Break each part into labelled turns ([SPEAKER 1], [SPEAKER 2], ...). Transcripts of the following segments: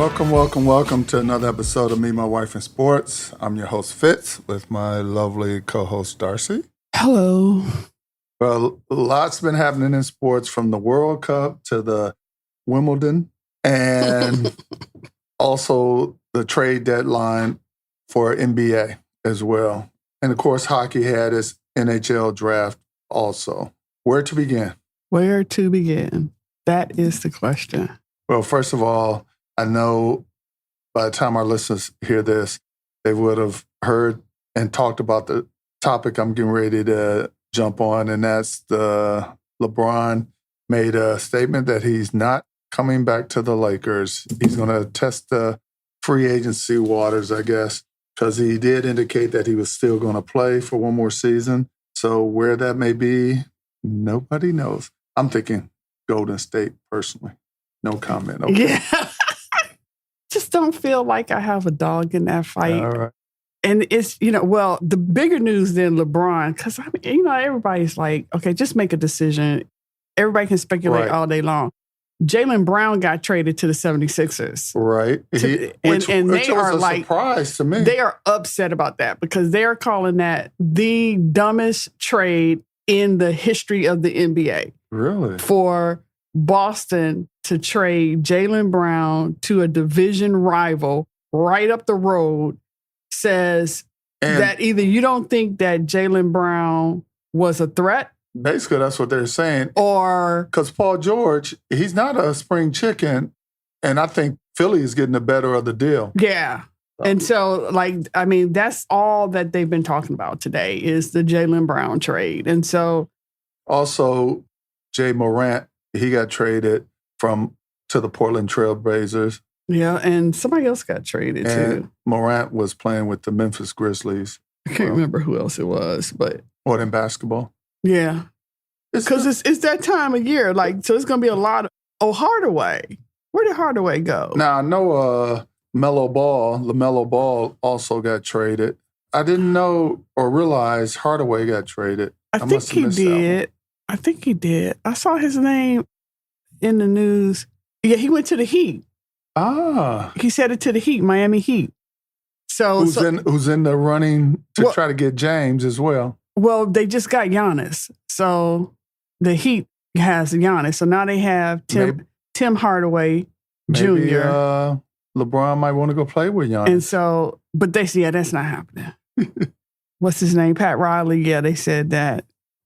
[SPEAKER 1] Welcome to another episode of Me, My Wife, and Sports. I'm your host, Fitz, with my lovely co-host, Darci.
[SPEAKER 2] Hello.
[SPEAKER 1] Well, lots been happening in sports, from the World Cup to the Wimbledon, and also the trade deadline for NBA as well. And of course, hockey had its NHL draft also. Where to begin?
[SPEAKER 2] Where to begin? That is the question.
[SPEAKER 1] Well, first of all, I know by the time our listeners hear this, they would have heard and talked about the topic I'm getting ready to jump on, and that's the LeBron made a statement that he's not coming back to the Lakers. He's going to test the free agency waters, I guess, because he did indicate that he was still going to play for one more season. So where that may be, nobody knows. I'm thinking Golden State, personally. No comment. Okay.
[SPEAKER 2] Yeah. Just don't feel like I have a dog in that fight.
[SPEAKER 1] All right.
[SPEAKER 2] And it's, the bigger news than LeBron, because, everybody's like, okay, just make a decision. Everybody can speculate all day long. Jalen Brown got traded to the 76ers.
[SPEAKER 1] Right.
[SPEAKER 2] Which they are
[SPEAKER 1] was a surprise to me.
[SPEAKER 2] They are upset about that because they are calling that the dumbest trade in the history of the NBA.
[SPEAKER 1] Really? For
[SPEAKER 2] Boston to trade Jalen Brown to a division rival right up the road says that either you don't think that Jalen Brown was a threat.
[SPEAKER 1] Basically, that's what they're saying.
[SPEAKER 2] Or
[SPEAKER 1] because Paul George, he's not a spring chicken, and I think Philly is getting the better of the deal.
[SPEAKER 2] Yeah. And so, that's all that they've been talking about today is the Jalen Brown trade. And so
[SPEAKER 1] also, Jay Morant, he got traded to the Portland Trail Blazers.
[SPEAKER 2] Yeah, and somebody else got traded too.
[SPEAKER 1] Morant was playing with the Memphis Grizzlies.
[SPEAKER 2] I can't remember who else it was, but
[SPEAKER 1] what, in basketball?
[SPEAKER 2] Yeah, because it's that time of year. So it's going to be a lot of Hardaway. Where did Hardaway go?
[SPEAKER 1] Now I know LaMelo Ball also got traded. I didn't know or realize Hardaway got traded.
[SPEAKER 2] I think he did. I think he did. I saw his name in the news. Yeah, he went to the Heat.
[SPEAKER 1] Ah.
[SPEAKER 2] He said it to the Heat, Miami Heat.
[SPEAKER 1] Who's in the running to try to get James as well?
[SPEAKER 2] Well, they just got Giannis. So the Heat has Giannis. So now they have Tim Hardaway Jr.
[SPEAKER 1] LeBron might want to go play with Giannis.
[SPEAKER 2] And so, but they say, that's not happening. What's his name? Pat Riley. Yeah, they said that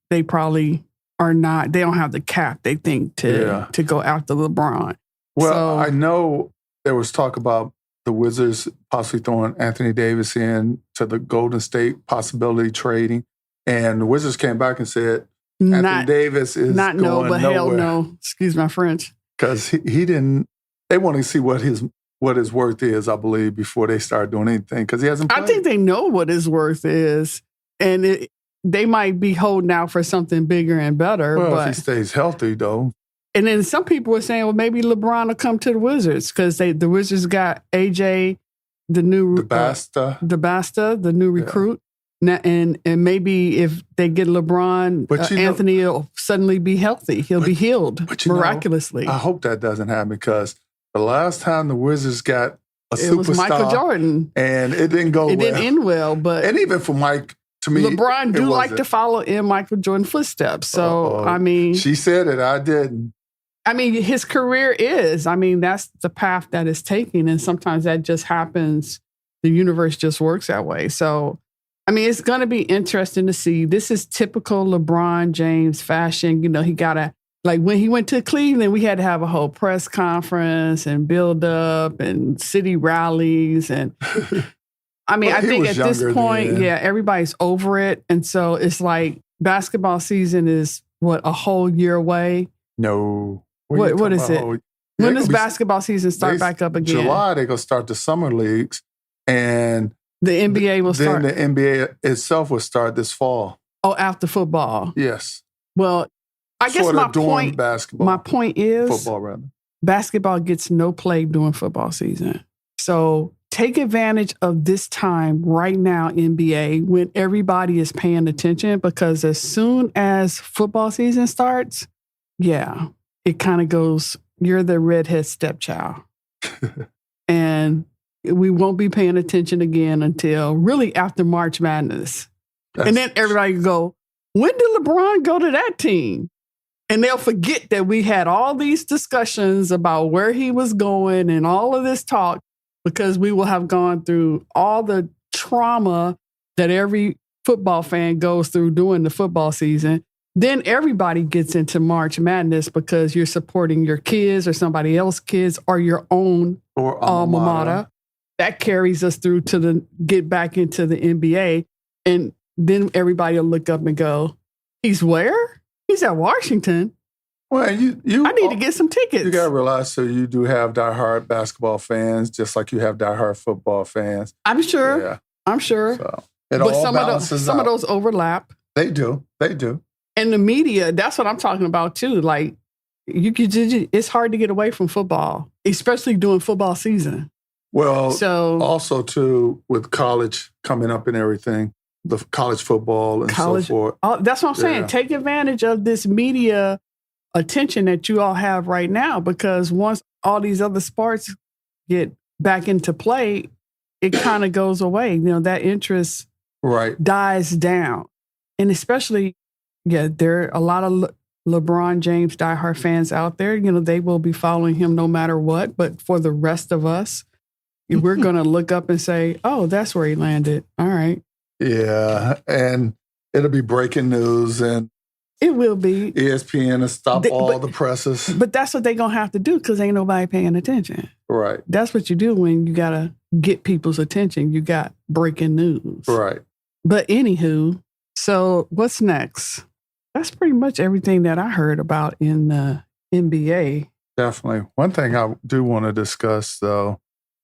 [SPEAKER 2] they probably are not, they don't have the cap, they think, to go after LeBron.
[SPEAKER 1] Well, I know there was talk about the Wizards possibly throwing Anthony Davis in to the Golden State possibility trading. And the Wizards came back and said, Anthony Davis is
[SPEAKER 2] not
[SPEAKER 1] going
[SPEAKER 2] nowhere. Hell no. Excuse my French.
[SPEAKER 1] Because he didn't, they want to see what his worth is, I believe, before they start doing anything. Because he hasn't played.
[SPEAKER 2] I think they know what his worth is. And they might be holding out for something bigger and better.
[SPEAKER 1] Well, if he stays healthy, though.
[SPEAKER 2] And then some people were saying, well, maybe LeBron will come to the Wizards because the Wizards got AJ, the new DeBasta, the new recruit. And maybe if they get LeBron, Anthony will suddenly be healthy. He'll be healed miraculously.
[SPEAKER 1] I hope that doesn't happen because the last time the Wizards got a superstar,
[SPEAKER 2] it was Michael Jordan,
[SPEAKER 1] and it didn't go well.
[SPEAKER 2] It didn't end well, and
[SPEAKER 1] even for Mike. To me,
[SPEAKER 2] LeBron do like to follow in Michael Jordan's footsteps. So,
[SPEAKER 1] she said it. I didn't.
[SPEAKER 2] His career that's the path that it's taking. And sometimes that just happens. The universe just works that way. So, it's going to be interesting to see. This is typical LeBron James fashion. He got when he went to Cleveland, we had to have a whole press conference and build up and city rallies. And I think at this point, everybody's over it. And so it's like basketball season is a whole year away?
[SPEAKER 1] No.
[SPEAKER 2] What is it? When does basketball season start back up again?
[SPEAKER 1] July, they're going to start the summer leagues. And
[SPEAKER 2] the NBA will start.
[SPEAKER 1] Then the NBA itself will start this fall.
[SPEAKER 2] Oh, after football?
[SPEAKER 1] Yes.
[SPEAKER 2] Well, I guess my point is
[SPEAKER 1] football, rather.
[SPEAKER 2] Basketball gets no play during football season. So take advantage of this time right now, NBA, when everybody is paying attention, because as soon as football season starts, it kind of goes, you're the redhead stepchild. And we won't be paying attention again until really after March Madness. And then everybody go, when did LeBron go to that team? And they'll forget that we had all these discussions about where he was going and all of this talk because we will have gone through all the trauma that every football fan goes through during the football season. Then everybody gets into March Madness because you're supporting your kids or somebody else's kids or your own alma mater. That carries us through to get back into the NBA. And then everybody will look up and go, he's where? He's at Washington.
[SPEAKER 1] Well, I
[SPEAKER 2] need to get some tickets.
[SPEAKER 1] You got to realize, so you do have diehard basketball fans, just like you have diehard football fans.
[SPEAKER 2] I'm sure.
[SPEAKER 1] Yeah.
[SPEAKER 2] I'm sure.
[SPEAKER 1] So
[SPEAKER 2] but some of those overlap.
[SPEAKER 1] They do.
[SPEAKER 2] And the media, that's what I'm talking about too. Like, it's hard to get away from football, especially during football season.
[SPEAKER 1] Well, also too, with college coming up and everything, the college football and so forth.
[SPEAKER 2] That's what I'm saying. Take advantage of this media attention that you all have right now, because once all these other sports get back into play, it kind of goes away. You know, that interest dies down. And especially, there are a lot of LeBron James diehard fans out there. You know, they will be following him no matter what. But for the rest of us, we're going to look up and say, oh, that's where he landed. All right.
[SPEAKER 1] Yeah. And it'll be breaking news, and
[SPEAKER 2] it will be.
[SPEAKER 1] ESPN will stop all the presses.
[SPEAKER 2] But that's what they're going to have to do because ain't nobody paying attention.
[SPEAKER 1] Right.
[SPEAKER 2] That's what you do when you got to get people's attention. You got breaking news.
[SPEAKER 1] Right.
[SPEAKER 2] But anywho, so what's next? That's pretty much everything that I heard about in the NBA.
[SPEAKER 1] Definitely. One thing I do want to discuss, though,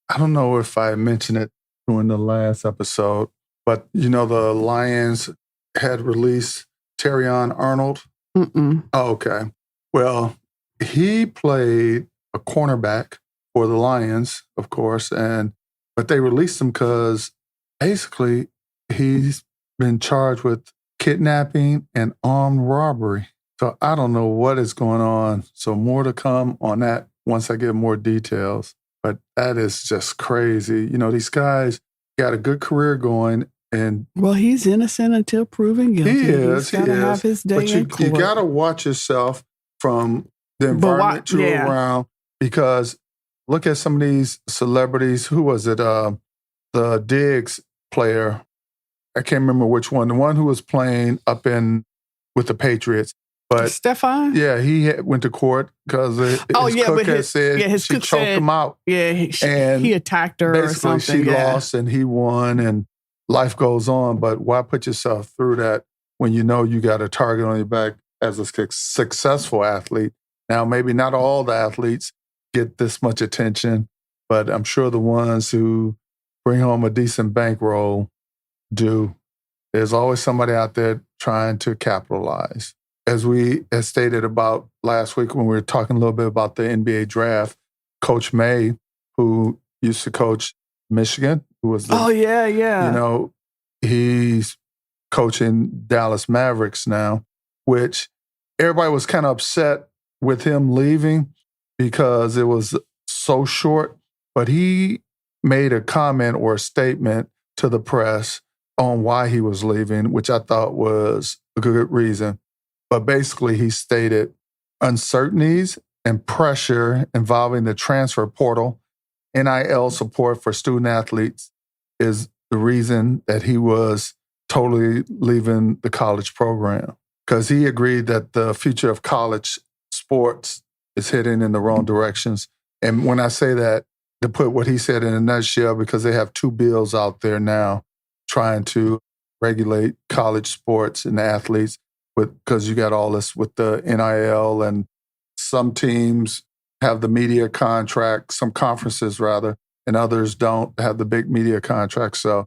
[SPEAKER 1] I don't know if I mentioned it during the last episode, but, you know, the Lions had released Terrion Arnold.
[SPEAKER 2] Mm-mm.
[SPEAKER 1] Oh, okay. Well, he played a cornerback for the Lions, of course, but they released him because basically he's been charged with kidnapping and armed robbery. So I don't know what is going on. So more to come on that once I get more details. But that is just crazy. You know, these guys got a good career going. And
[SPEAKER 2] well, he's innocent until proven guilty.
[SPEAKER 1] He is.
[SPEAKER 2] He's got to have his day in court.
[SPEAKER 1] You got to watch yourself from the environment around, because look at some of these celebrities. Who was it? The Diggs player. I can't remember which one. The one who was playing up with the Patriots. But
[SPEAKER 2] Stefan?
[SPEAKER 1] Yeah, he went to court because his cook had said she choked him out.
[SPEAKER 2] Yeah, he attacked her or something.
[SPEAKER 1] Basically, she lost and he won, and life goes on. But why put yourself through that when you know you got a target on your back as a successful athlete? Now, maybe not all the athletes get this much attention, but I'm sure the ones who bring home a decent bankroll do. There's always somebody out there trying to capitalize. As we had stated about last week when we were talking a little bit about the NBA draft, Coach May, who used to coach Michigan, who was
[SPEAKER 2] you
[SPEAKER 1] know, he's coaching Dallas Mavericks now, which everybody was kind of upset with him leaving because it was so short. But he made a comment or a statement to the press on why he was leaving, which I thought was a good reason. But basically, he stated uncertainties and pressure involving the transfer portal, NIL support for student athletes is the reason that he was totally leaving the college program, because he agreed that the future of college sports is heading in the wrong directions. And when I say that, to put what he said in a nutshell, because they have two bills out there now trying to regulate college sports and athletes, because you got all this with the NIL, and some teams have the media contract, some conferences rather, and others don't have the big media contract. So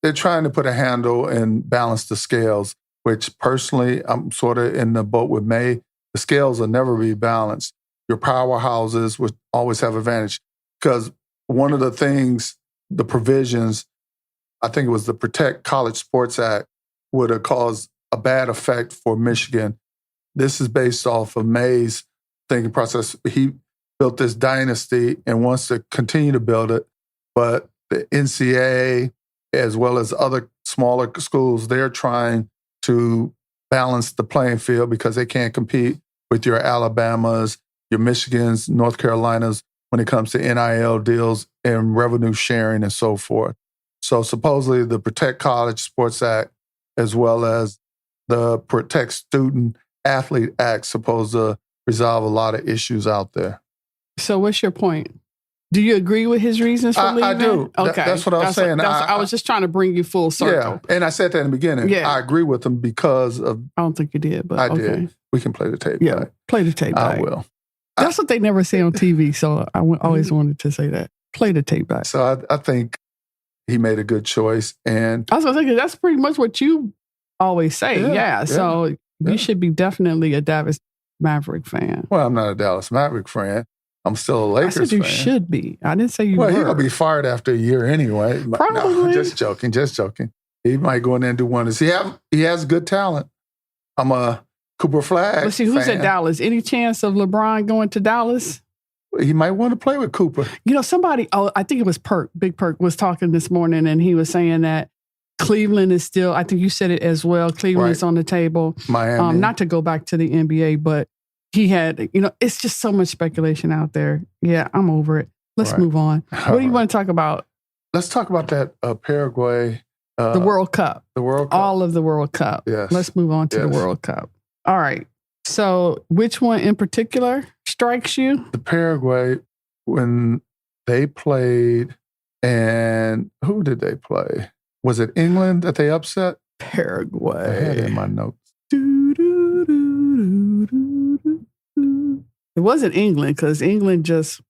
[SPEAKER 1] they're trying to put a handle and balance the scales, which personally, I'm sort of in the boat with May. The scales will never be balanced. Your powerhouses would always have advantage, because one of the things, the provisions, I think it was the Protect College Sports Act, would have caused a bad effect for Michigan. This is based off of May's thinking process. He built this dynasty and wants to continue to build it. But the NCAA, as well as other smaller schools, they're trying to balance the playing field because they can't compete with your Alabamas, your Michigans, North Carolinas when it comes to NIL deals and revenue sharing and so forth. So supposedly the Protect College Sports Act, as well as the Protect Student Athlete Act, supposed to resolve a lot of issues out there.
[SPEAKER 2] So what's your point? Do you agree with his reasons for leaving?
[SPEAKER 1] I do.
[SPEAKER 2] Okay.
[SPEAKER 1] That's what I was saying.
[SPEAKER 2] I was just trying to bring you full circle.
[SPEAKER 1] Yeah, and I said that in the beginning.
[SPEAKER 2] Yeah.
[SPEAKER 1] I agree with him because of...
[SPEAKER 2] I don't think you did, but
[SPEAKER 1] I
[SPEAKER 2] okay.
[SPEAKER 1] did. We can play the tape
[SPEAKER 2] Yeah,
[SPEAKER 1] back.
[SPEAKER 2] play the tape back.
[SPEAKER 1] I will.
[SPEAKER 2] That's what they never say on TV, so I always wanted to say that. Play the tape back.
[SPEAKER 1] So I think he made a good choice. And
[SPEAKER 2] I was thinking that's pretty much what you always say. Yeah. So you should be definitely a Dallas Maverick fan.
[SPEAKER 1] Well, I'm not a Dallas Maverick fan. I'm still a Lakers fan.
[SPEAKER 2] I said you should be. I didn't say you were.
[SPEAKER 1] Well, he'll be fired after a year anyway.
[SPEAKER 2] Probably.
[SPEAKER 1] No, just joking. He might go in there and do wonders. He has good talent. I'm a Cooper Flag
[SPEAKER 2] Let's see, who's
[SPEAKER 1] fan.
[SPEAKER 2] at Dallas? Any chance of LeBron going to Dallas?
[SPEAKER 1] He might want to play with Cooper.
[SPEAKER 2] You know, somebody, I think it was Big Perk was talking this morning, and he was saying that Cleveland is still, I think you said it as well, Cleveland is on the table.
[SPEAKER 1] Miami.
[SPEAKER 2] Not to go back to the NBA, but he had, it's just so much speculation out there. Yeah, I'm over it. Let's move on. What do you want to talk about?
[SPEAKER 1] Let's talk about that Paraguay.
[SPEAKER 2] The World Cup.
[SPEAKER 1] The World Cup.
[SPEAKER 2] All of the World Cup.
[SPEAKER 1] Yes.
[SPEAKER 2] Let's move on to the World Cup. All right. So which one in particular strikes you?
[SPEAKER 1] The Paraguay, when they played, and who did they play? Was it England that they upset?
[SPEAKER 2] Paraguay.
[SPEAKER 1] I had it in my notes.
[SPEAKER 2] It wasn't England because England just...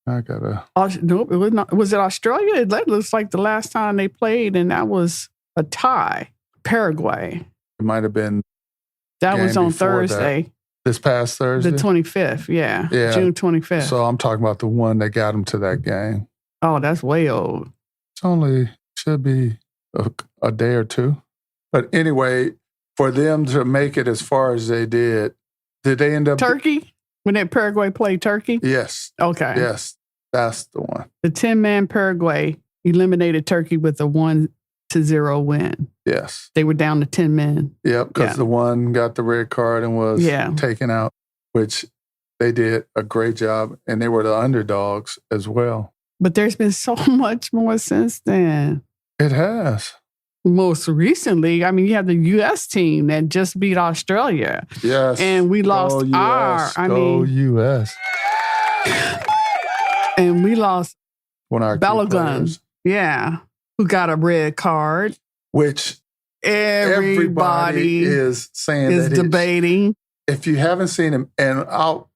[SPEAKER 2] Nope, it was not. Was it Australia? That looks like the last time they played, and that was a tie. Paraguay.
[SPEAKER 1] It might have been...
[SPEAKER 2] That was on Thursday.
[SPEAKER 1] That. This past Thursday?
[SPEAKER 2] The 25th, yeah. June 25th.
[SPEAKER 1] So I'm talking about the one that got them to that game.
[SPEAKER 2] Oh, that's way old.
[SPEAKER 1] Should be a day or two. But anyway, for them to make it as far as they did they end up...
[SPEAKER 2] Turkey? When that Paraguay played Turkey?
[SPEAKER 1] Yes.
[SPEAKER 2] Okay.
[SPEAKER 1] Yes, that's the one.
[SPEAKER 2] The 10-man Paraguay eliminated Turkey with a 1-0 win.
[SPEAKER 1] Yes.
[SPEAKER 2] They were down to 10 men.
[SPEAKER 1] Yep, because the one got the red card and was taken out, which they did a great job, and they were the underdogs as well.
[SPEAKER 2] But there's been so much more since then.
[SPEAKER 1] It has.
[SPEAKER 2] Most recently, I mean, you have the U.S. team that just beat Australia.
[SPEAKER 1] Yes.
[SPEAKER 2] And we lost
[SPEAKER 1] U.S.
[SPEAKER 2] And we lost
[SPEAKER 1] Balogun.
[SPEAKER 2] Yeah. Who got a red card.
[SPEAKER 1] Which everybody is saying
[SPEAKER 2] is debating.
[SPEAKER 1] If you haven't seen him, and I'll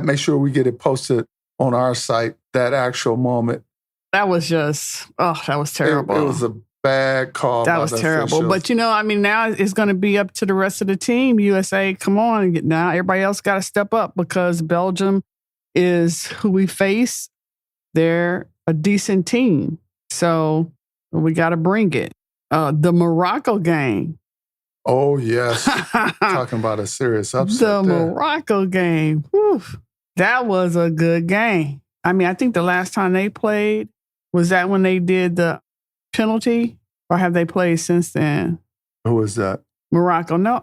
[SPEAKER 1] make sure we get it posted on our site, that actual moment.
[SPEAKER 2] That was just, that was terrible.
[SPEAKER 1] It was a bad call.
[SPEAKER 2] That was terrible.
[SPEAKER 1] Officials.
[SPEAKER 2] But, now it's going to be up to the rest of the team. USA, come on. Now everybody else got to step up because Belgium is who we face. They're a decent team. So we got to bring it. The Morocco game.
[SPEAKER 1] Oh, yes. Talking about a serious upset.
[SPEAKER 2] Morocco game. Whew. That was a good game. I mean, I think the last time they played, was that when they did the penalty, or have they played since then?
[SPEAKER 1] Who was that?
[SPEAKER 2] Morocco. No,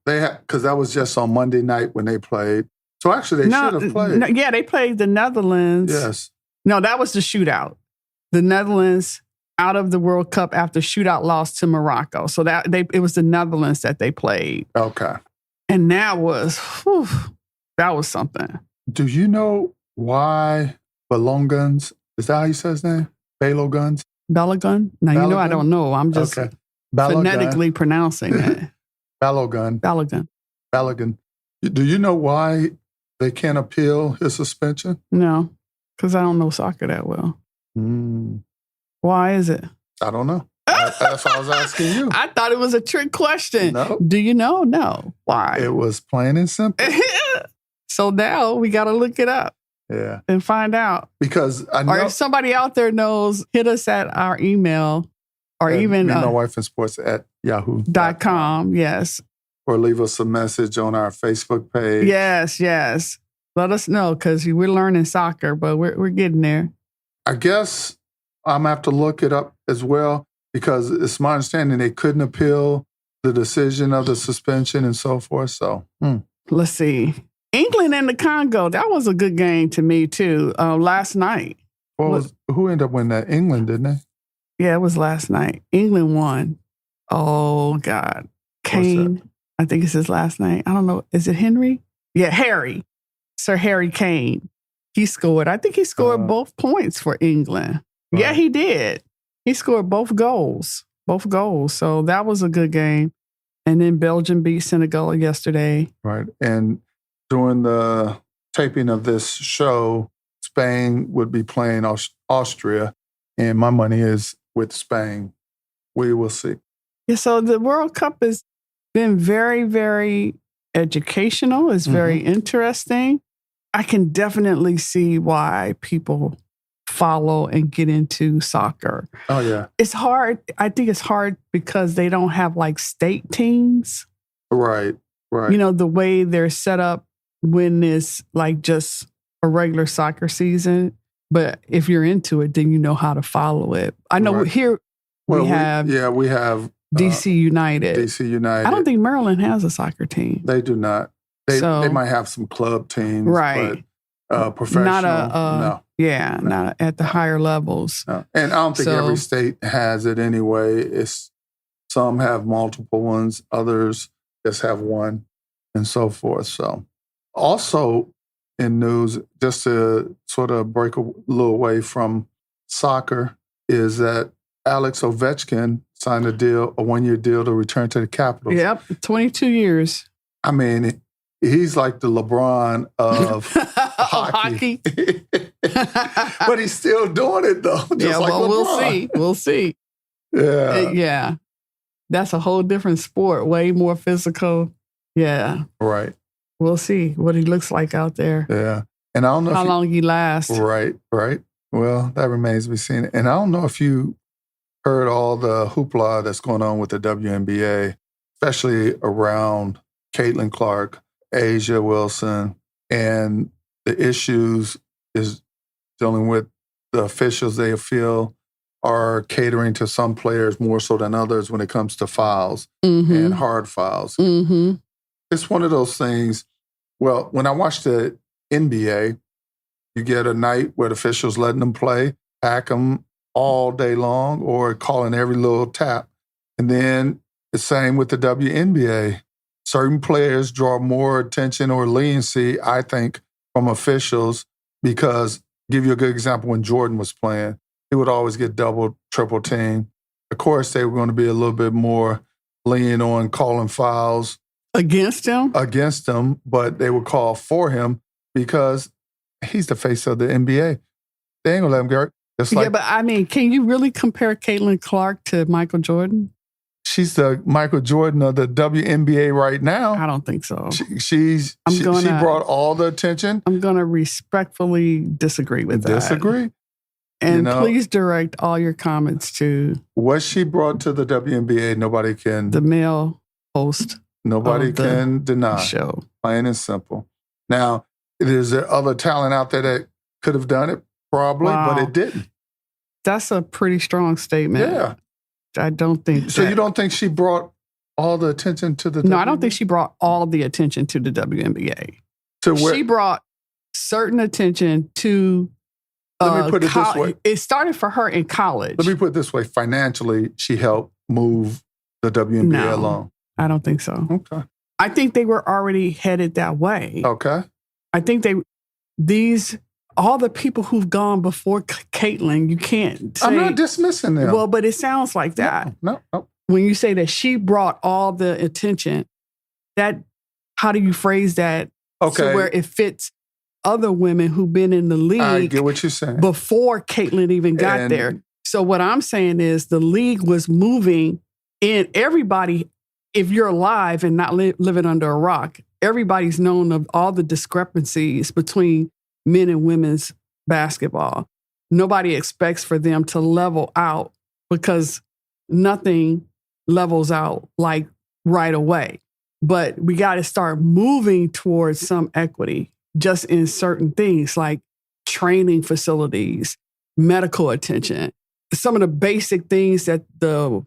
[SPEAKER 1] they had, because that was just on Monday night when they played. So actually, they should have played.
[SPEAKER 2] Yeah, they played the Netherlands.
[SPEAKER 1] Yes.
[SPEAKER 2] No, that was the shootout. The Netherlands out of the World Cup after shootout loss to Morocco. So it was the Netherlands that they played.
[SPEAKER 1] Okay.
[SPEAKER 2] And that was something.
[SPEAKER 1] Do you know why Balogun? Is that how you say his name? Balogun?
[SPEAKER 2] Balogun? Now, I don't know. I'm just phonetically pronouncing it.
[SPEAKER 1] Balogun. Do you know why they can't appeal his suspension?
[SPEAKER 2] No, because I don't know soccer that well. Why is it?
[SPEAKER 1] I don't know. That's why I was asking you.
[SPEAKER 2] I thought it was a trick question.
[SPEAKER 1] No.
[SPEAKER 2] Do you know? No. Why?
[SPEAKER 1] It was plain and simple.
[SPEAKER 2] So now we got to look it up.
[SPEAKER 1] Yeah.
[SPEAKER 2] And find out.
[SPEAKER 1] Because I know.
[SPEAKER 2] Or if somebody out there knows, hit us at our email or even
[SPEAKER 1] my wife and sports at yahoo.com.
[SPEAKER 2] Yes.
[SPEAKER 1] Or leave us a message on our Facebook page.
[SPEAKER 2] Yes. Let us know because we're learning soccer, but we're getting there.
[SPEAKER 1] I guess I'm going to have to look it up as well because it's my understanding they couldn't appeal the decision of the suspension and so forth. So
[SPEAKER 2] let's see. England and the Congo. That was a good game to me too. Last night.
[SPEAKER 1] Who ended up winning that? England, didn't they?
[SPEAKER 2] Yeah, it was last night. England won. Oh God, Kane. I think it's his last name. I don't know. Is it Henry? Yeah, Harry. Sir Harry Kane. He scored. I think he scored both points for England. Right. Yeah, he did. He scored both goals. So that was a good game. And then Belgium beat Senegal yesterday.
[SPEAKER 1] Right. And during the taping of this show, Spain would be playing Austria. And my money is with Spain. We will see. Yeah,
[SPEAKER 2] so the World Cup has been very, very educational. It's very interesting. I can definitely see why people follow and get into soccer.
[SPEAKER 1] Oh, yeah.
[SPEAKER 2] It's hard. I think it's hard because they don't have like state teams.
[SPEAKER 1] Right.
[SPEAKER 2] You know, the way they're set up when it's like just a regular soccer season. But if you're into it, then you know how to follow it. I know here we have DC United.
[SPEAKER 1] DC United.
[SPEAKER 2] I don't think Maryland has a soccer team.
[SPEAKER 1] They do not. They might have some club teams, right? But professional, no.
[SPEAKER 2] Yeah, not at the higher levels.
[SPEAKER 1] No. And I don't think every state has it anyway. Some have multiple ones, others just have one, and so forth. So, also in news, just to sort of break a little away from soccer, is that Alex Ovechkin signed a 1-year deal to return to the Capitals.
[SPEAKER 2] Yep, 22 years.
[SPEAKER 1] I mean, he's like the LeBron of hockey. But he's still doing it, though. Just like LeBron.
[SPEAKER 2] We'll see.
[SPEAKER 1] Yeah.
[SPEAKER 2] Yeah. That's a whole different sport, way more physical. Yeah.
[SPEAKER 1] Right.
[SPEAKER 2] We'll see what he looks like out there.
[SPEAKER 1] Yeah. And I don't know
[SPEAKER 2] how long he lasts.
[SPEAKER 1] Right. Well, that remains to be seen. And I don't know if you heard all the hoopla that's going on with the WNBA, especially around Caitlyn Clark, Asia Wilson, and the issues is dealing with the officials they feel are catering to some players more so than others when it comes to fouls and hard fouls. It's one of those things. Well, when I watch the NBA, you get a night where the officials letting them play, pack them all day long, or calling every little tap. And then the same with the WNBA. Certain players draw more attention or leniency, I think, from officials because, give you a good example, when Jordan was playing, he would always get double, triple team. Of course, they were going to be a little bit more lenient on calling fouls.
[SPEAKER 2] Against him,
[SPEAKER 1] but they would call for him because he's the face of the NBA. They ain't going to let him get hurt.
[SPEAKER 2] But I mean, can you really compare Caitlyn Clark to Michael Jordan?
[SPEAKER 1] She's the Michael Jordan of the WNBA right now.
[SPEAKER 2] I don't think so.
[SPEAKER 1] She brought all the attention.
[SPEAKER 2] I'm going to respectfully disagree with that.
[SPEAKER 1] Disagree?
[SPEAKER 2] And please direct all your comments to...
[SPEAKER 1] What she brought to the WNBA, nobody can...
[SPEAKER 2] The male host.
[SPEAKER 1] Nobody can deny.
[SPEAKER 2] Show.
[SPEAKER 1] Plain and simple. Now, is there other talent out there that could have done it? Probably, but it didn't.
[SPEAKER 2] That's a pretty strong statement.
[SPEAKER 1] Yeah.
[SPEAKER 2] I don't think
[SPEAKER 1] so. You don't think she brought all the attention to the WNBA?
[SPEAKER 2] No, I don't think she brought all the attention to the WNBA. She brought certain attention to
[SPEAKER 1] let me put it this way.
[SPEAKER 2] It started for her in college.
[SPEAKER 1] Let me put it this way. Financially, she helped move the WNBA along.
[SPEAKER 2] I don't think so.
[SPEAKER 1] Okay.
[SPEAKER 2] I think they were already headed that way.
[SPEAKER 1] Okay.
[SPEAKER 2] I think all the people who've gone before Caitlyn, you can't say...
[SPEAKER 1] I'm not dismissing them.
[SPEAKER 2] Well, but it sounds like that.
[SPEAKER 1] No.
[SPEAKER 2] When you say that she brought all the attention, how do you phrase that?
[SPEAKER 1] Okay.
[SPEAKER 2] So where it fits other women who've been in the league...
[SPEAKER 1] I get what you're saying.
[SPEAKER 2] Before Caitlyn even got there. So what I'm saying is the league was moving and everybody, if you're alive and not living under a rock, everybody's known of all the discrepancies between men and women's basketball. Nobody expects for them to level out because nothing levels out like right away. But we got to start moving towards some equity. just in certain things like training facilities, medical attention, some of the basic things that the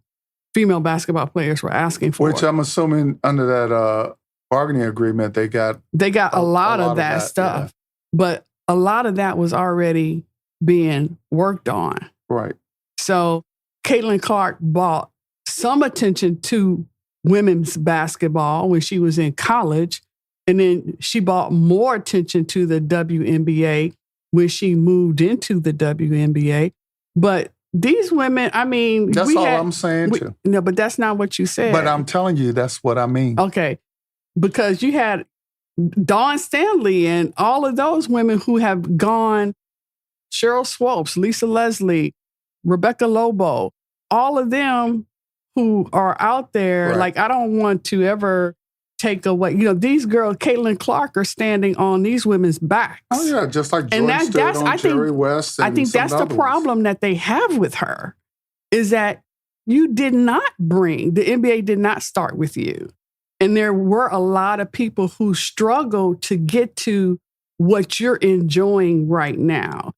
[SPEAKER 2] female basketball players were asking for.
[SPEAKER 1] Which I'm assuming under that bargaining agreement, they got
[SPEAKER 2] a lot of that stuff. Yeah. But a lot of that was already being worked on.
[SPEAKER 1] Right.
[SPEAKER 2] So Caitlyn Clark brought some attention to women's basketball when she was in college. And then she brought more attention to the WNBA when she moved into the WNBA. But these women, I mean...
[SPEAKER 1] That's all I'm saying, too.
[SPEAKER 2] No, but that's not what you said.
[SPEAKER 1] But I'm telling you, that's what I mean.
[SPEAKER 2] Okay. Because you had Dawn Stanley and all of those women who have gone, Cheryl Swopes, Lisa Leslie, Rebecca Lobo, all of them who are out there, right. Like, I don't want to ever take away, these girls, Caitlyn Clark, are standing on these women's backs.
[SPEAKER 1] Oh, yeah, just like Jordan stood on Jerry West.
[SPEAKER 2] I think that's the problem that they have with her, is that you did not bring, the NBA did not start with you. And there were a lot of people who struggled to get to what you're enjoying right now.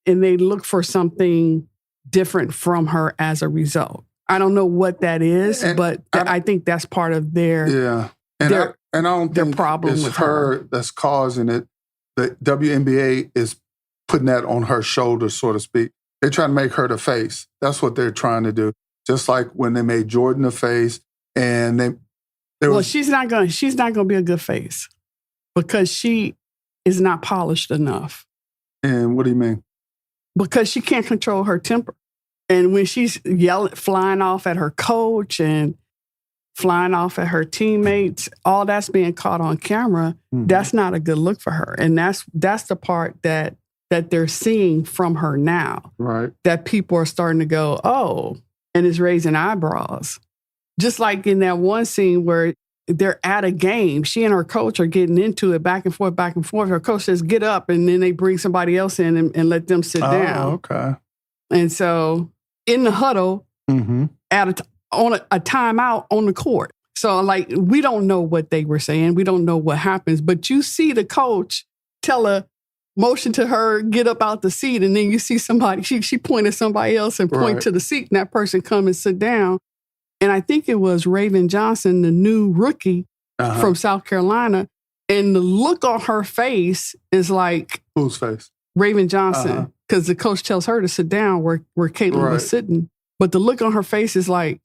[SPEAKER 2] And they look for something different from her as a result. I don't know what that is, but I think that's part of their...
[SPEAKER 1] Yeah. And I don't think
[SPEAKER 2] problem
[SPEAKER 1] it's
[SPEAKER 2] with
[SPEAKER 1] her that's causing it. The WNBA is putting that on her shoulders, so to speak. They're trying to make her the face. That's what they're trying to do. Just like when they made Jordan the face, and
[SPEAKER 2] she's not gonna be a good face because she is not polished enough.
[SPEAKER 1] And what do you mean?
[SPEAKER 2] Because she can't control her temper, and when she's flying off at her coach and flying off at her teammates, all that's being caught on camera. Mm-hmm. That's not a good look for her. And that's the part that they're seeing from her now.
[SPEAKER 1] Right.
[SPEAKER 2] That people are starting to go, oh, and it's raising eyebrows. Just like in that one scene where they're at a game, she and her coach are getting into it back and forth, back and forth. Her coach says, get up, and then they bring somebody else in and let them sit down.
[SPEAKER 1] Okay.
[SPEAKER 2] And so in the huddle,
[SPEAKER 1] mm-hmm.
[SPEAKER 2] on a timeout on the court. So, like, we don't know what they were saying. We don't know what happens. But you see the coach tell a motion to her, get up out the seat. And then you see somebody, she pointed somebody else and point to the seat. And that person come and sit down. And I think it was Raven Johnson, the new rookie from South Carolina. And the look on her face is like...
[SPEAKER 1] Whose face?
[SPEAKER 2] Raven Johnson. Because the coach tells her to sit down where Caitlyn was sitting. But the look on her face is like,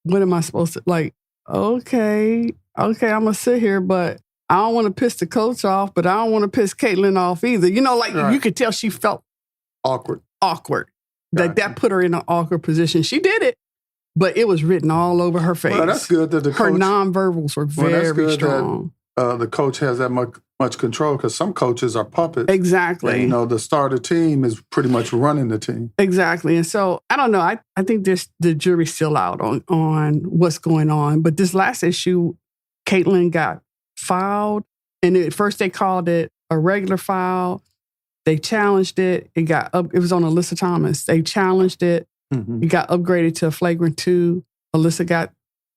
[SPEAKER 2] what am I supposed to, like, okay, I'm going to sit here, but I don't want to piss the coach off, but I don't want to piss Caitlyn off either. You could tell she felt
[SPEAKER 1] awkward.
[SPEAKER 2] That put her in an awkward position. She did it, but it was written all over her face.
[SPEAKER 1] Well, that's good that
[SPEAKER 2] her nonverbals were very strong.
[SPEAKER 1] The coach has that much control, because some coaches are puppets.
[SPEAKER 2] Exactly.
[SPEAKER 1] And, the starter team is pretty much running the team.
[SPEAKER 2] Exactly. And so, I don't know. I think the jury's still out on what's going on. But this last issue, Caitlyn got fouled. And at first they called it a regular foul. They challenged it. It was on Alyssa Thomas. They challenged it. Mm-hmm. It got upgraded to a flagrant 2. Alyssa got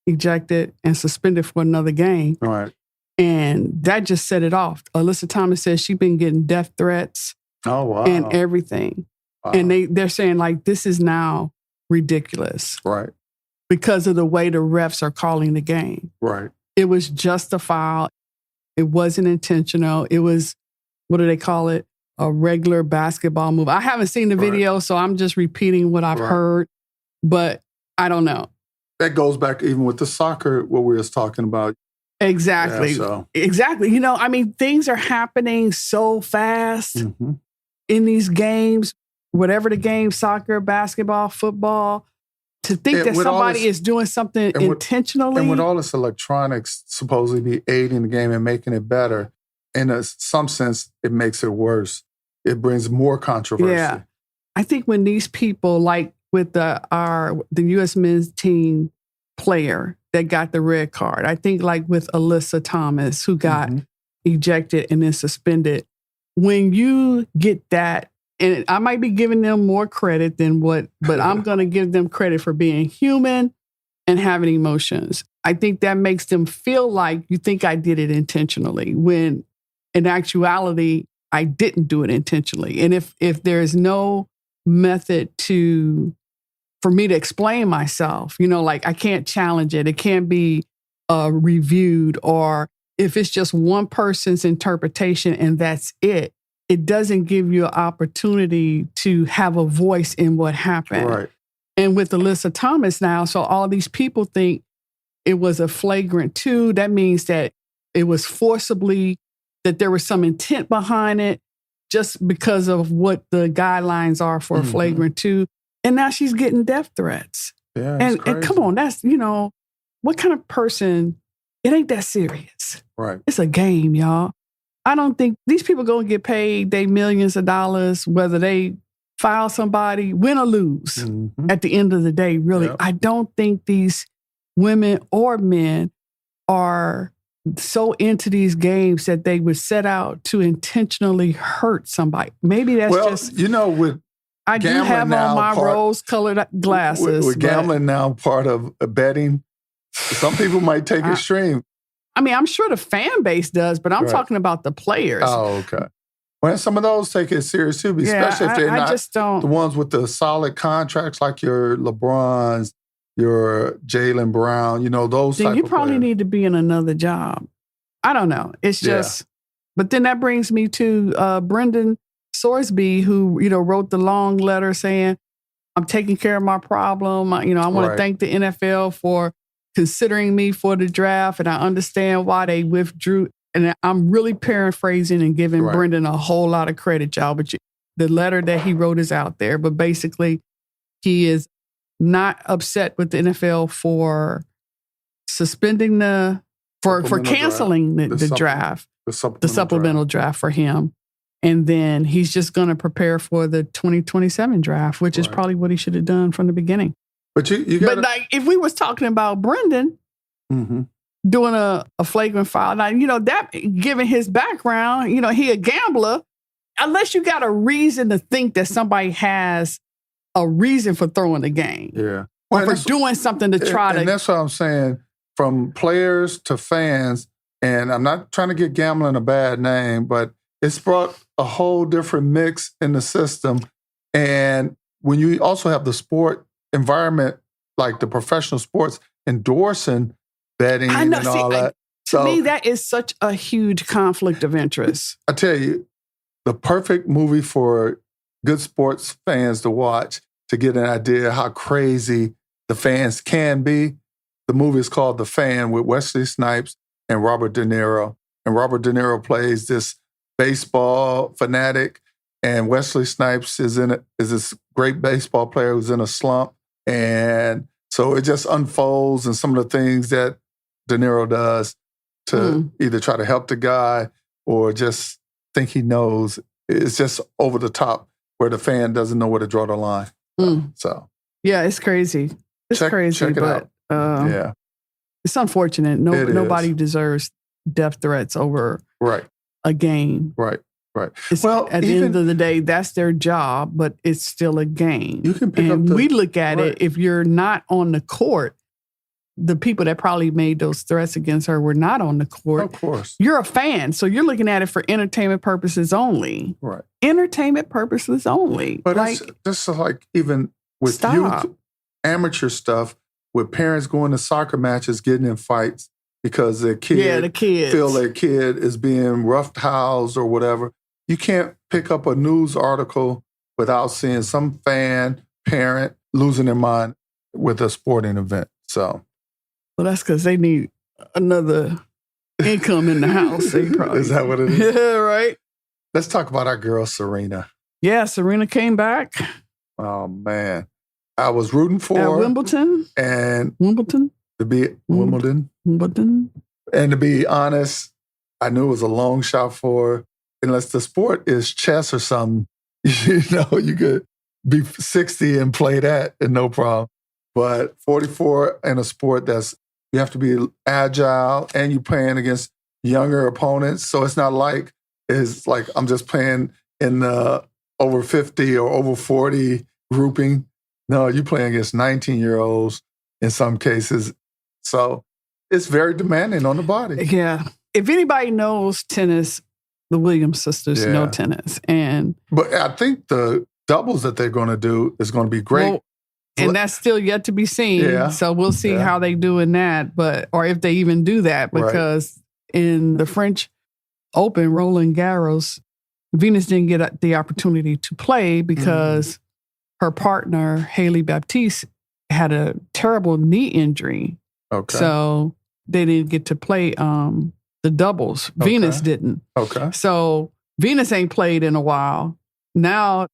[SPEAKER 2] ejected and suspended for another game.
[SPEAKER 1] All right.
[SPEAKER 2] And that just set it off. Alyssa Thomas says she's been getting death threats.
[SPEAKER 1] Oh, wow.
[SPEAKER 2] And everything. Wow. And they're saying, like, this is now ridiculous.
[SPEAKER 1] Right.
[SPEAKER 2] Because of the way the refs are calling the game.
[SPEAKER 1] Right.
[SPEAKER 2] It was just a foul. It wasn't intentional. It was, what do they call it? A regular basketball move. I haven't seen the video, so I'm just repeating what I've heard. But I don't know.
[SPEAKER 1] That goes back even with the soccer, what we was talking about.
[SPEAKER 2] Exactly.
[SPEAKER 1] Yeah,
[SPEAKER 2] Exactly. Things are happening so fast in these games, whatever the game, soccer, basketball, football, to think that somebody is doing something intentionally.
[SPEAKER 1] And with all this electronics supposedly be aiding the game and making it better, in some sense, it makes it worse. It brings more controversy.
[SPEAKER 2] Yeah. I think when these people, like with the U.S. men's team player that got the red card. I think like with Alyssa Thomas, who got ejected and then suspended. When you get that, and I might be giving them more credit than but I'm going to give them credit for being human and having emotions. I think that makes them feel like, you think I did it intentionally, when in actuality, I didn't do it intentionally. And if there's no method for me to explain myself, like I can't challenge it. It can't be reviewed, or if it's just one person's interpretation and that's it doesn't give you an opportunity to have a voice in what happened.
[SPEAKER 1] Right.
[SPEAKER 2] And with Alyssa Thomas now, so all these people think it was a flagrant 2. That means that it was forcibly, that there was some intent behind it just because of what the guidelines are for a flagrant 2. And now she's getting death threats.
[SPEAKER 1] Yeah,
[SPEAKER 2] and come on, that's, what kind of person, it ain't that serious.
[SPEAKER 1] Right.
[SPEAKER 2] It's a game, y'all. I don't think these people going to get paid they millions of dollars, whether they file somebody, win or lose at the end of the day, really. Yep. I don't think these women or men are so into these games that they would set out to intentionally hurt somebody. Maybe that's
[SPEAKER 1] with
[SPEAKER 2] I do have on my rose-colored glasses.
[SPEAKER 1] With gambling now part of betting, some people might take extreme.
[SPEAKER 2] I mean, I'm sure the fan base does, but I'm talking about the players.
[SPEAKER 1] Oh, okay. Well, some of those take it serious too, especially if they're not the ones with the solid contracts like your LeBrons, your Jalen Brown, those
[SPEAKER 2] then
[SPEAKER 1] type
[SPEAKER 2] you
[SPEAKER 1] of
[SPEAKER 2] probably
[SPEAKER 1] players.
[SPEAKER 2] need to be in another job. I don't know. It's just, but then that brings me to Brendan Sorsby, who, wrote the long letter saying, I'm taking care of my problem. I want to thank the NFL for considering me for the draft, and I understand why they withdrew. And I'm really paraphrasing and giving Brendan a whole lot of credit, y'all. But the letter that he wrote is out there. But basically, he is not upset with the NFL for suspending for canceling the draft, the supplemental draft for him. And then he's just going to prepare for the 2027 draft, which is probably what he should have done from the beginning.
[SPEAKER 1] But
[SPEAKER 2] but if we was talking about Brendan doing a flagrant foul, now, that given his background, he a gambler, unless you got a reason to think that somebody has a reason for throwing the game.
[SPEAKER 1] Yeah.
[SPEAKER 2] Or for doing something to try to.
[SPEAKER 1] And that's what I'm saying, from players to fans, and I'm not trying to get gambling a bad name, but it's brought a whole different mix in the system. And when you also have the sport environment, like the professional sports endorsing betting and all that.
[SPEAKER 2] To me, that is such a huge conflict of interest.
[SPEAKER 1] I tell you, the perfect movie for good sports fans to watch to get an idea how crazy the fans can be. The movie is called The Fan with Wesley Snipes and Robert De Niro. And Robert De Niro plays this baseball fanatic, and Wesley Snipes is this great baseball player who's in a slump. And so it just unfolds, and some of the things that De Niro does to either try to help the guy or just think he knows. It's just over the top where the fan doesn't know where to draw the line. So
[SPEAKER 2] yeah, it's crazy. It's crazy,
[SPEAKER 1] check it
[SPEAKER 2] but
[SPEAKER 1] out.
[SPEAKER 2] it's unfortunate. Nobody deserves death threats over a game.
[SPEAKER 1] Right.
[SPEAKER 2] Well, at the end of the day, that's their job, but it's still a game.
[SPEAKER 1] You can pick
[SPEAKER 2] and
[SPEAKER 1] up
[SPEAKER 2] we look at it, if you're not on the court, the people that probably made those threats against her were not on the court.
[SPEAKER 1] Of course.
[SPEAKER 2] You're a fan, so you're looking at it for entertainment purposes only.
[SPEAKER 1] Right.
[SPEAKER 2] Entertainment purposes only.
[SPEAKER 1] But it's just like even with youth, amateur stuff, with parents going to soccer matches, getting in fights because their kid feel their kid is being roughhoused or whatever. You can't pick up a news article without seeing some fan, parent losing their mind with a sporting event. So,
[SPEAKER 2] well, that's because they need another income in the house. They probably,
[SPEAKER 1] is that what it is?
[SPEAKER 2] Yeah, right.
[SPEAKER 1] Let's talk about our girl, Serena.
[SPEAKER 2] Yeah, Serena came back.
[SPEAKER 1] Oh, man. I was rooting for her.
[SPEAKER 2] Wimbledon.
[SPEAKER 1] And
[SPEAKER 2] Wimbledon.
[SPEAKER 1] To be Wimbledon. And to be honest, I knew it was a long shot for her. Unless the sport is chess or something, you could be 60 and play that and no problem. But 44 in a sport you have to be agile and you're playing against younger opponents. So it's not like I'm just playing in the over 50 or over 40 grouping. No, you're playing against 19-year-olds in some cases. So it's very demanding on the body.
[SPEAKER 2] Yeah. If anybody knows tennis, the Williams sisters, no tennis.
[SPEAKER 1] But I think the doubles that they're going to do is going to be great.
[SPEAKER 2] Well, and that's still yet to be seen.
[SPEAKER 1] Yeah.
[SPEAKER 2] So we'll see how they do in that, or if they even do that, because in the French Open, Roland Garros, Venus didn't get the opportunity to play because her partner, Haley Baptiste, had a terrible knee injury. Okay. So they didn't get to play the doubles. Okay. Venus didn't.
[SPEAKER 1] Okay.
[SPEAKER 2] So Venus ain't played in a while. Now,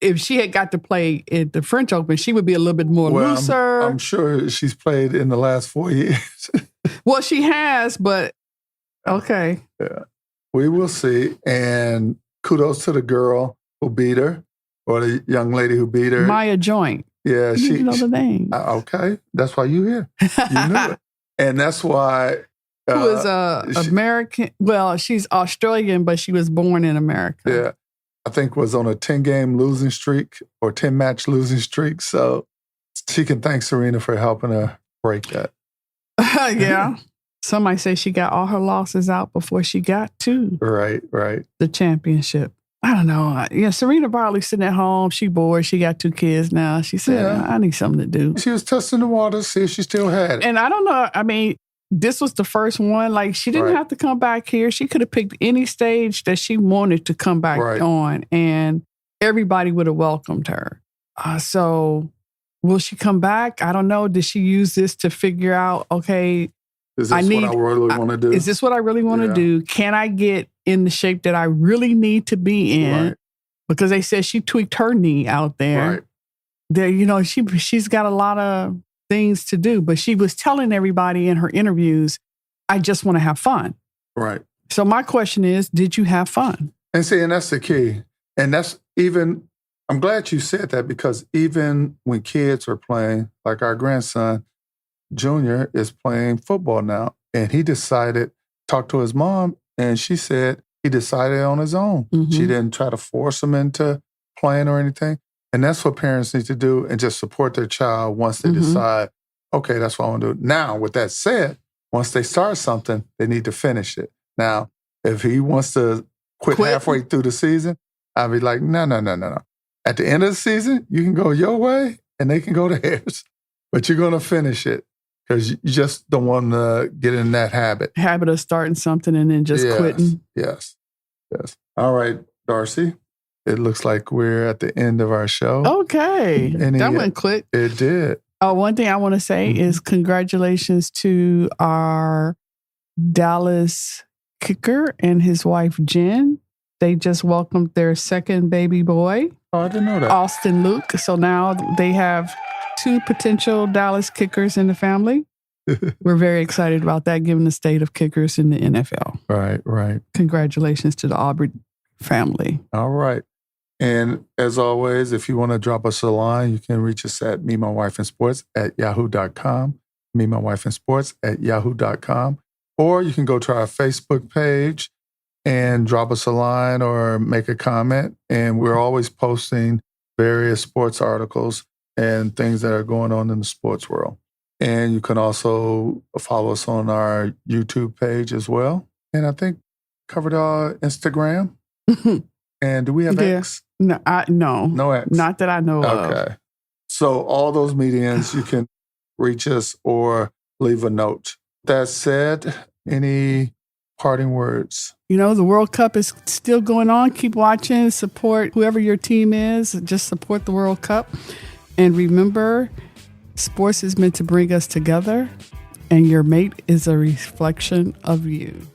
[SPEAKER 2] if she had got to play at the French Open, she would be a little bit more looser.
[SPEAKER 1] I'm sure she's played in the last 4 years.
[SPEAKER 2] Well, she has, but okay.
[SPEAKER 1] Yeah. We will see. And kudos to the girl who beat her, or the young lady who beat her.
[SPEAKER 2] Maya Joint.
[SPEAKER 1] Yeah.
[SPEAKER 2] You know the name.
[SPEAKER 1] Okay. That's why you're here. You knew it. And that's why.
[SPEAKER 2] Who is American? Well, she's Australian, but she was born in America.
[SPEAKER 1] Yeah. I think was on a 10-game losing streak or 10-match losing streak. So she can thank Serena for helping her break that.
[SPEAKER 2] Yeah. Somebody say she got all her losses out before she got to
[SPEAKER 1] the
[SPEAKER 2] championship. I don't know. Yeah, Serena probably sitting at home. She bored. She got 2 kids now. She said, I need something to do.
[SPEAKER 1] She was testing the waters, see if she still had it.
[SPEAKER 2] And I don't know. I mean, this was the first one. Like, she didn't have to come back here. She could have picked any stage that she wanted to come back on, and everybody would have welcomed her. So will she come back? I don't know. Did she use this to figure out, okay,
[SPEAKER 1] is this what I really want to do?
[SPEAKER 2] Is this what I really want to do? Can I get in the shape that I really need to be in? Right. Because they said she tweaked her knee out there.
[SPEAKER 1] Right.
[SPEAKER 2] There, you know, she's got a lot of things to do, but she was telling everybody in her interviews, I just want to have fun.
[SPEAKER 1] Right.
[SPEAKER 2] So my question is, did you have fun?
[SPEAKER 1] And see, and that's the key. And that's even, I'm glad you said that, because even when kids are playing, like our grandson, Junior, is playing football now. And he decided, talked to his mom, and she said he decided on his own. Mm-hmm. She didn't try to force him into playing or anything. And that's what parents need to do, and just support their child once they decide, okay, that's what I want to do. Now, with that said, once they start something, they need to finish it. Now, if he wants to quit halfway through the season, I'd be like, no. At the end of the season, you can go your way and they can go theirs. But you're going to finish it, because you just don't want to get in that habit.
[SPEAKER 2] Habit of starting something and then just quitting.
[SPEAKER 1] Yes. All right, Darci. It looks like we're at the end of our show.
[SPEAKER 2] Okay. That went quick.
[SPEAKER 1] It did.
[SPEAKER 2] Oh, one thing I want to say is congratulations to our Dallas kicker and his wife, Jen. They just welcomed their second baby boy.
[SPEAKER 1] Oh, I didn't know that.
[SPEAKER 2] Austin Luke. So now they have 2 potential Dallas kickers in the family. We're very excited about that, given the state of kickers in the NFL.
[SPEAKER 1] Right.
[SPEAKER 2] Congratulations to the Aubrey family.
[SPEAKER 1] All right. And as always, if you want to drop us a line, you can reach us at memywifeandsports@yahoo.com, memywifeandsports@yahoo.com, or you can go to our Facebook page and drop us a line or make a comment. And we're always posting various sports articles and things that are going on in the sports world. And you can also follow us on our YouTube page as well. And I think covered our Instagram. And do we have X?
[SPEAKER 2] No. No X. Not that I know of.
[SPEAKER 1] Okay. So all those mediums, you can reach us or leave a note. That said, any parting words?
[SPEAKER 2] You know, the World Cup is still going on. Keep watching. Support whoever your team is. Just support the World Cup. And remember, sports is meant to bring us together, and your mate is a reflection of you.